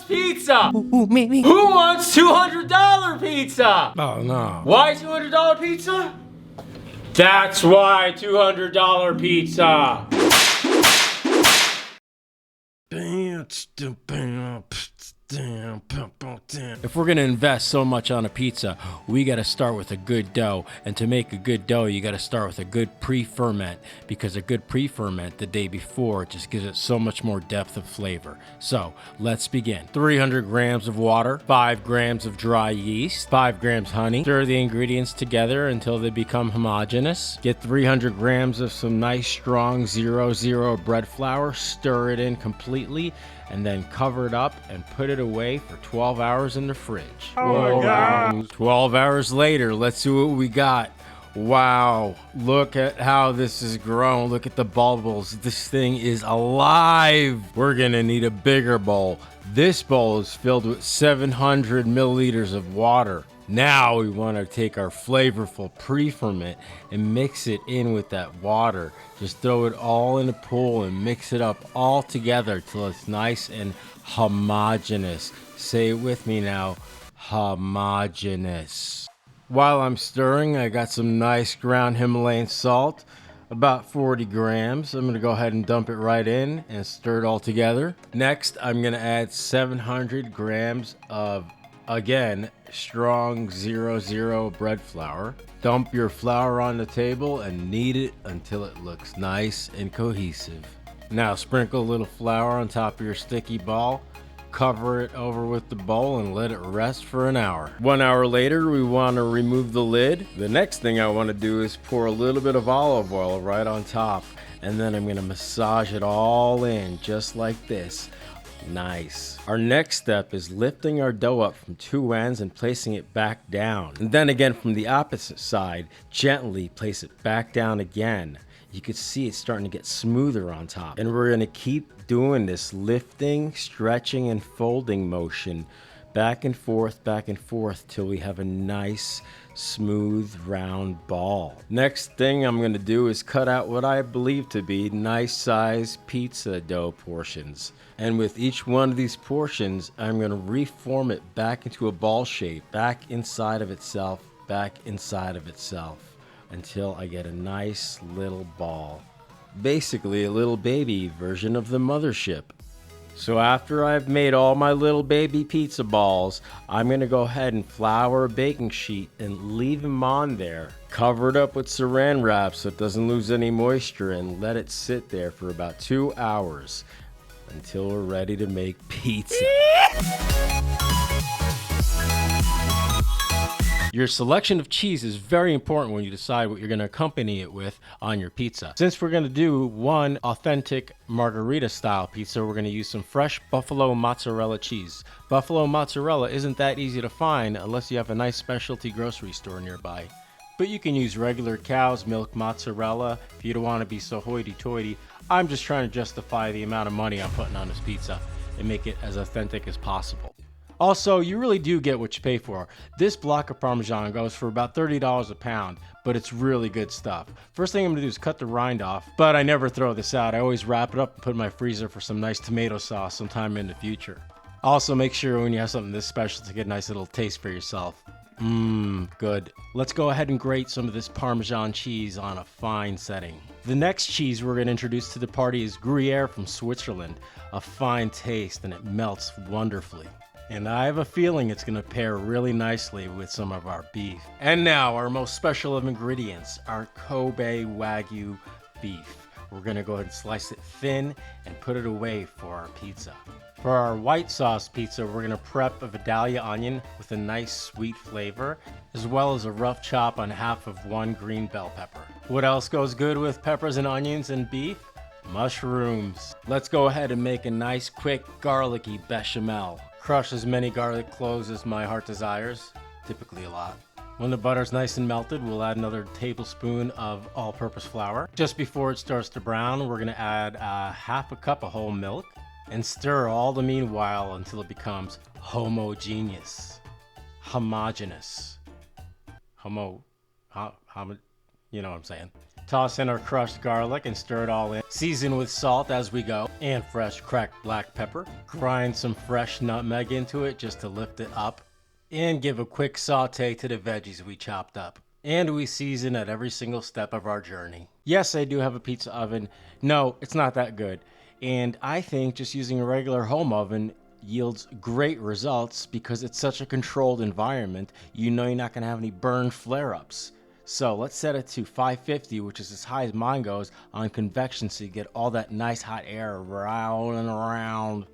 pizza? Ooh, me. Who wants $200 pizza? Oh, no. Why $200 pizza? That's why $200 pizza. If we're gonna invest so much on a pizza, we gotta start with a good dough. And to make a good dough, you gotta start with a good pre-ferment, because a good pre-ferment the day before just gives it so much more depth of flavor. So let's begin. 300 grams of water, 5 grams of dry yeast, 5 grams honey. Stir the ingredients together until they become homogeneous. Get 300 grams of some nice strong 0-0 bread flour, stir it in completely, and then cover it up and put it away for 12 hours in the fridge. Oh my God. 12 hours later, let's see what we got. Wow, look at how this has grown. Look at the bubbles. This thing is alive. We're gonna need a bigger bowl. This bowl is filled with 700 milliliters of water. Now we want to take our flavorful pre-ferment and mix it in with that water. Just throw it all in a pool and mix it up all together till it's nice and homogeneous. Say it with me now, homogeneous. While I'm stirring, I got some nice ground Himalayan salt, about 40 grams. I'm gonna go ahead and dump it right in and stir it all together. Next, I'm gonna add 700 grams of, again, strong 0-0 bread flour. Dump your flour on the table and knead it until it looks nice and cohesive. Now sprinkle a little flour on top of your sticky ball. Cover it over with the bowl and let it rest for an hour. 1 hour later, we want to remove the lid. The next thing I want to do is pour a little bit of olive oil right on top, and then I'm going to massage it all in just like this. Nice. Our next step is lifting our dough up from two ends and placing it back down. And then again from the opposite side, gently place it back down again. You can see it's starting to get smoother on top. And we're gonna keep doing this lifting, stretching, and folding motion back and forth till we have a nice, smooth, round ball. Next thing I'm gonna do is cut out what I believe to be nice size pizza dough portions. And with each one of these portions, I'm gonna reform it back into a ball shape, back inside of itself, until I get a nice little ball. Basically a little baby version of the mothership. So after I've made all my little baby pizza balls, I'm gonna go ahead and flour a baking sheet and leave them on there. Cover it up with saran wrap so it doesn't lose any moisture, and let it sit there for about 2 hours until we're ready to make pizza. Your selection of cheese is very important when you decide what you're going to accompany it with on your pizza. Since we're going to do one authentic margarita style pizza, we're going to use some fresh buffalo mozzarella cheese. Buffalo mozzarella isn't that easy to find unless you have a nice specialty grocery store nearby. But you can use regular cow's milk mozzarella if you don't want to be so hoity-toity. I'm just trying to justify the amount of money I'm putting on this pizza and make it as authentic as possible. Also, you really do get what you pay for. This block of Parmesan goes for about $30 a pound, but it's really good stuff. First thing I'm gonna do is cut the rind off, but I never throw this out. I always wrap it up and put it in my freezer for some nice tomato sauce sometime in the future. Also, make sure when you have something this special to get a nice little taste for yourself. Good. Let's go ahead and grate some of this Parmesan cheese on a fine setting. The next cheese we're gonna introduce to the party is Gruyere from Switzerland. A fine taste, and it melts wonderfully. And I have a feeling it's gonna pair really nicely with some of our beef. And now our most special of ingredients, our Kobe Wagyu beef. We're gonna go ahead and slice it thin and put it away for our pizza. For our white sauce pizza, we're gonna prep a Vidalia onion with a nice sweet flavor, as well as a rough chop on half of one green bell pepper. What else goes good with peppers and onions and beef? Mushrooms. Let's go ahead and make a nice, quick, garlicky bechamel. Crush as many garlic cloves as my heart desires, typically a lot. When the butter's nice and melted, we'll add another tablespoon of all-purpose flour. Just before it starts to brown, we're gonna add half a cup of whole milk and stir all the meanwhile until it becomes homogeneous. You know what I'm saying. Toss in our crushed garlic and stir it all in. Season with salt as we go and fresh cracked black pepper. Grind some fresh nutmeg into it just to lift it up. And give a quick saute to the veggies we chopped up. And we season at every single step of our journey. Yes, I do have a pizza oven. No, it's not that good. And I think just using a regular home oven yields great results because it's such a controlled environment. You know you're not going to have any burn flare-ups. So let's set it to 550, which is as high as mine goes, on convection so you get all that nice hot air around and around.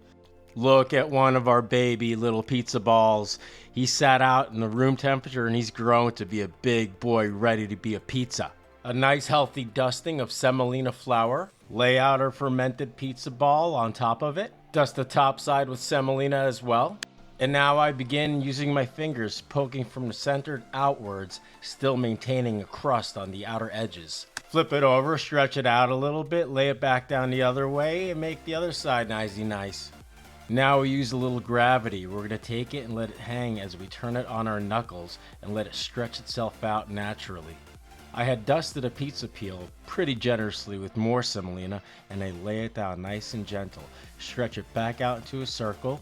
Look at one of our baby little pizza balls. He sat out in the room temperature and he's grown to be a big boy ready to be a pizza. A nice healthy dusting of semolina flour. Lay out our fermented pizza ball on top of it. Dust the top side with semolina as well. And now I begin using my fingers, poking from the center outwards, still maintaining a crust on the outer edges. Flip it over, stretch it out a little bit, lay it back down the other way, and make the other side nice. Now we use a little gravity. We're going to take it and let it hang as we turn it on our knuckles and let it stretch itself out naturally. I had dusted a pizza peel pretty generously with more semolina, and I lay it down nice and gentle. Stretch it back out into a circle.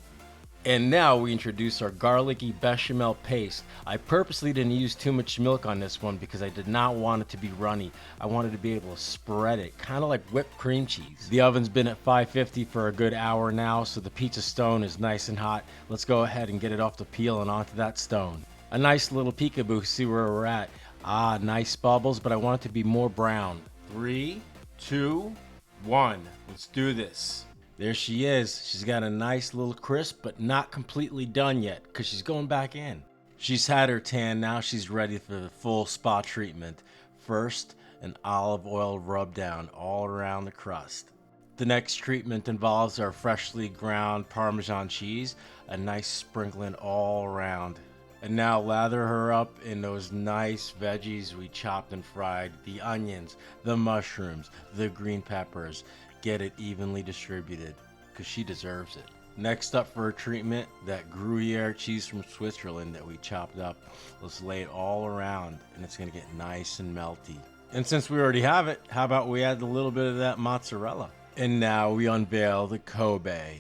And now we introduce our garlicky bechamel paste. I purposely didn't use too much milk on this one because I did not want it to be runny. I wanted to be able to spread it, kind of like whipped cream cheese. The oven's been at 550 for a good hour now, so the pizza stone is nice and hot. Let's go ahead and get it off the peel and onto that stone. A nice little peekaboo, see where we're at. Ah, nice bubbles, but I want it to be more brown. 3, 2, 1. Let's do this. There she is. She's got a nice little crisp, but not completely done yet because she's going back in. She's had her tan. Now she's ready for the full spa treatment. First, an olive oil rub down all around the crust. The next treatment involves our freshly ground Parmesan cheese, a nice sprinkling all around. And now lather her up in those nice veggies we chopped and fried, the onions, the mushrooms, the green peppers. Get it evenly distributed because she deserves it. Next up for her treatment, that Gruyere cheese from Switzerland that we chopped up. Let's lay it all around and it's going to get nice and melty. And since we already have it, how about we add a little bit of that mozzarella? And now we unveil the Kobe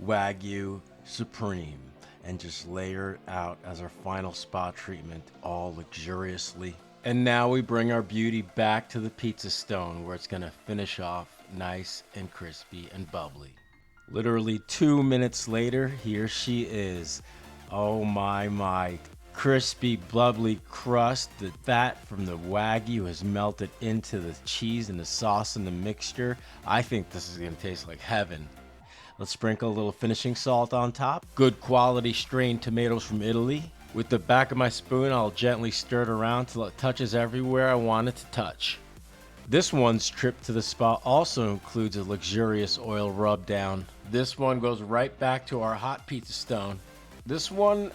Wagyu Supreme and just layer it out as our final spa treatment, all luxuriously. And now we bring our beauty back to the pizza stone where it's going to finish off nice and crispy and bubbly. Literally 2 minutes later, here she is. Oh my. Crispy, bubbly crust. The fat from the Wagyu has melted into the cheese and the sauce and the mixture. I think this is going to taste like heaven. Let's sprinkle a little finishing salt on top. Good quality strained tomatoes from Italy. With the back of my spoon, I'll gently stir it around till it touches everywhere I want it to touch. This one's trip to the spa also includes a luxurious oil rub down. This one goes right back to our hot pizza stone. This one,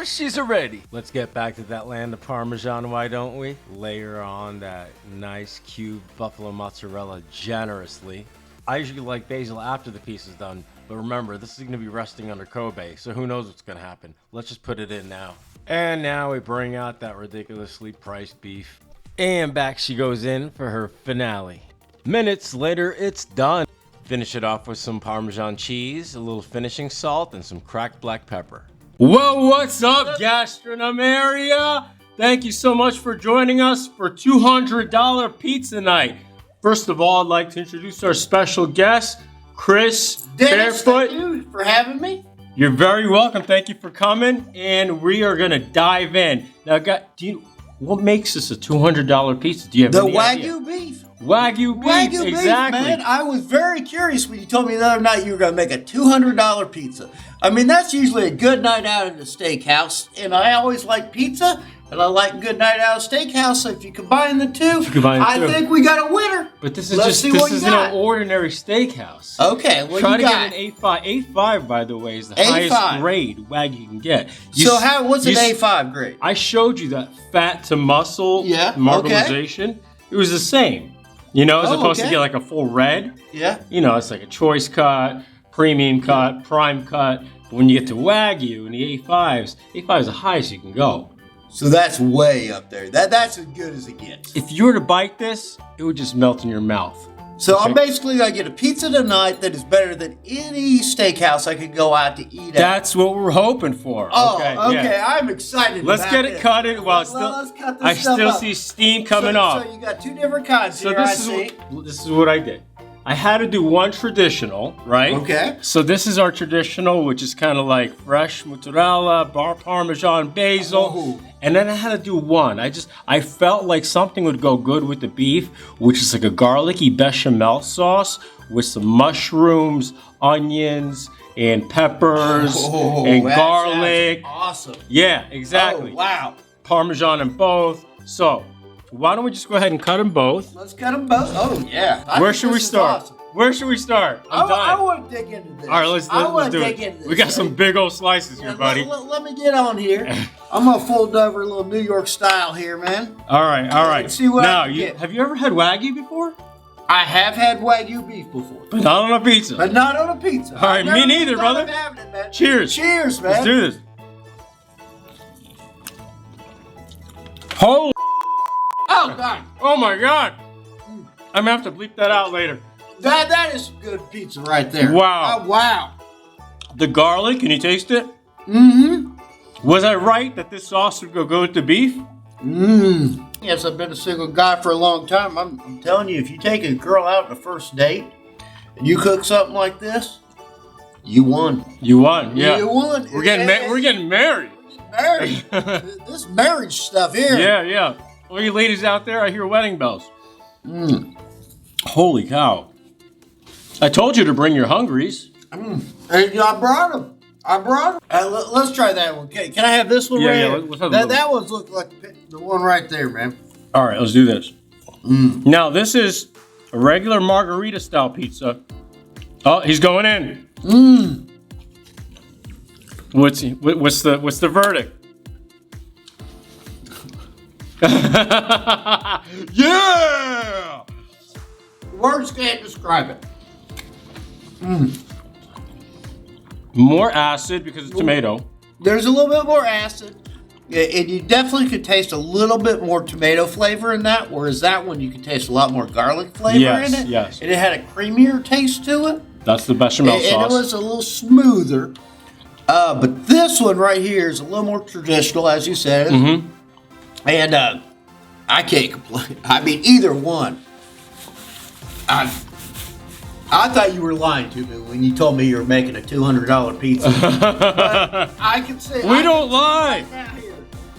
she's ready. Let's get back to that land of Parmesan, why don't we? Layer on that nice cubed buffalo mozzarella generously. I usually like basil after the piece is done, but remember, this is going to be resting under Kobe, so who knows what's going to happen. Let's just put it in now. And now we bring out that ridiculously priced beef. And back she goes in for her finale. Minutes later, it's done. Finish it off with some Parmesan cheese, a little finishing salt, and some cracked black pepper. Whoa, what's up, Gastronomeria? Thank you so much for joining us for $200 pizza night. First of all, I'd like to introduce our special guest, Chris Dennis, Barefoot. thank you for having me. You're very welcome. Thank you for coming, and we are gonna dive in. Now, what makes this a $200 pizza? Do you have The any idea? Wagyu beef. Wagyu beef, Wagyu exactly. beef, man. I was very curious when you told me the other night you were going to make a $200 pizza. I mean, that's usually a good night out at a steakhouse, and I always like pizza, and I like good night out at a steakhouse. So if you combine the two, I think we got a winner. But this is this isn't an ordinary steakhouse. Okay, well, Try you to got get an A5. A5, by the way, is the A5. highest grade Wagyu you can get. What's an A5 grade? I showed you that fat to muscle marbleization. Okay. It was the same. You know, as opposed to get like a full red. Yeah. You know, it's like a choice cut, premium cut, prime cut. But when you get to Wagyu and the A5s, A5 is the highest you can go. So that's way up there. That's as good as it gets. If you were to bite this, it would just melt in your mouth. So I'm basically going to get a pizza tonight that is better than any steakhouse I could go out to eat at. That's what we're hoping for. Oh, okay. Yeah. I'm excited. Let's get it cut in. Well, let's cut this I stuff still up. see steam coming off. So you got two different kinds here, this is what I did. I had to do one traditional, right? Okay. So this is our traditional, which is kind of like fresh mozzarella, Parmesan, basil. Oh. And then I had to do one. I felt like something would go good with the beef, which is like a garlicky bechamel sauce with some mushrooms, onions, and peppers, and garlic. Awesome. Yeah, exactly. Oh, wow. Parmesan in both. So why don't we just go ahead and cut them both? Let's cut them both. Oh, yeah. Where should we start? Awesome. Where should we start? I'm dying. I want to dig into this. All right, let's do it. We got some big old slices here, buddy. Let me get on here. I'm going to fold over a little New York style here, man. All right. Let's see what I can get. Have you ever had Wagyu before? I have had Wagyu beef before. But not on a pizza. But not on a pizza. All right, me neither, brother. It, man. Cheers. Cheers, man. Let's do this. Holy. Oh, God. Oh, my God. I'm going to have to bleep that out later. That is good pizza right there. Wow. Oh, wow. The garlic, can you taste it? Mm-hmm. Was I right that this sauce would go good with the beef? Mmm. Yes, I've been a single guy for a long time. I'm telling you, if you take a girl out on a first date and you cook something like this, you won. You won, yeah. You won. We're getting married. We're getting married. This marriage stuff here. Yeah. All you ladies out there, I hear wedding bells. Holy cow. I told you to bring your hungries. And I brought them. Let's try that one. Okay, can I have this one right here? Let's have that one looks like the one right there, man. All right, let's do this. Now, this is a regular margarita style pizza. Oh, he's going in. What's the verdict? Yeah! Words can't describe it. More acid because it's tomato. There's a little bit more acid. Yeah, and you definitely could taste a little bit more tomato flavor in that, whereas that one you could taste a lot more garlic flavor in it. Yes. And it had a creamier taste to it. That's the bechamel sauce. And it was a little smoother. But this one right here is a little more traditional, as you said. And I can't complain. I mean, either one. I thought you were lying to me when you told me you were making a $200 pizza. But I can say we don't lie.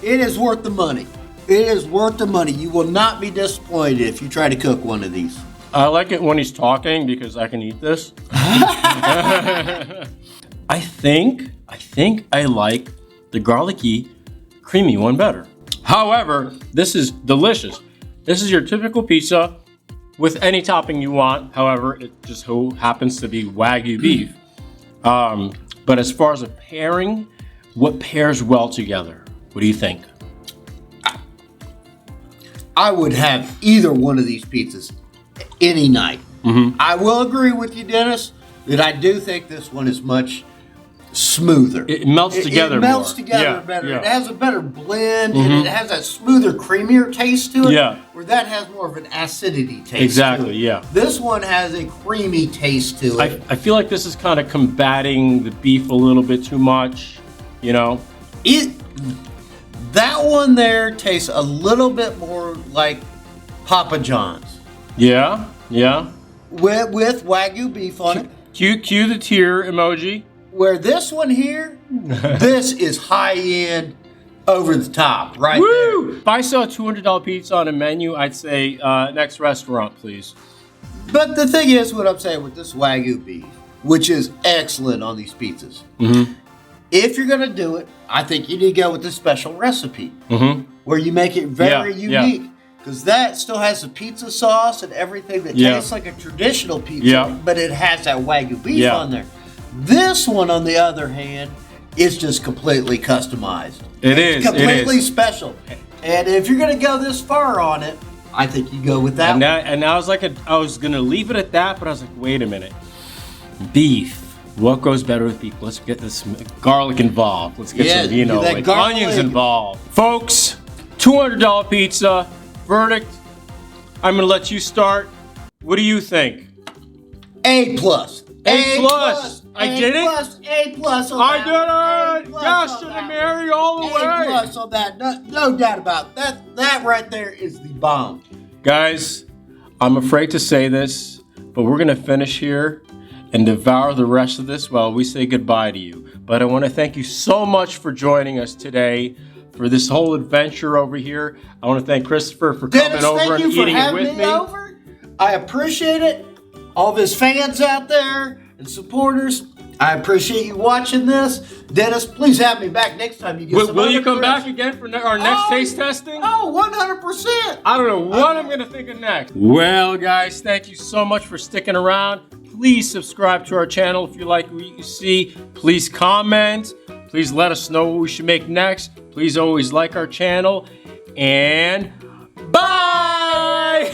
It is worth the money. It is worth the money. You will not be disappointed if you try to cook one of these. I like it when he's talking because I can eat this. I think I like the garlicky, creamy one better. However, this is delicious. This is your typical pizza with any topping you want. However, it just happens to be Wagyu beef. But as far as a pairing, what pairs well together? What do you think? I would have either one of these pizzas any night. I will agree with you, Dennis, that I do think this one is much smoother. It melts together more. It melts together better. Yeah. It has a better blend, and it has that smoother, creamier taste to it. Yeah. Where that has more of an acidity taste. Exactly, to it. yeah. This one has a creamy taste to it. I feel like this is kind of combating the beef a little bit too much, you know? That one there tastes a little bit more like Papa John's. Yeah. With Wagyu beef on it. Cue the tear emoji. Where this one here, this is high-end, over the top, right there. If I saw a $200 pizza on a menu, I'd say, next restaurant, please. But the thing is, what I'm saying with this Wagyu beef, which is excellent on these pizzas, if you're going to do it, I think you need to go with the special recipe, where you make it very unique. Because that still has the pizza sauce and everything that tastes like a traditional pizza, but it has that Wagyu beef on there. This one, on the other hand, is just completely customized. It's completely special. And if you're going to go this far on it, I think you go with that one. And I was like, I was going to leave it at that, but I was like, wait a minute. Beef. What goes better with beef? Let's get this garlic involved. Let's get some, that like garlic. onions involved. Folks, $200 pizza. Verdict. I'm gonna let you start. What do you think? A plus. A plus. I did it? A plus on I that. did it! Gastronomeria all the way! A plus on that. No doubt about that. That right there is the bomb. Guys, I'm afraid to say this, but we're gonna finish here and devour the rest of this while we say goodbye to you. But I want to thank you so much for joining us today for this whole adventure over here. I want to thank Christopher for coming over and eating it with me. Over. I appreciate it. All of his fans out there and supporters, I appreciate you watching this. Dennis, please have me back next time you get some Will you come other back again for our next taste testing? Oh, 100%. I don't know what I'm going to think of next. Well, guys, thank you so much for sticking around. Please subscribe to our channel if you like what you see. Please comment. Please let us know what we should make next. Please always like our channel. And bye!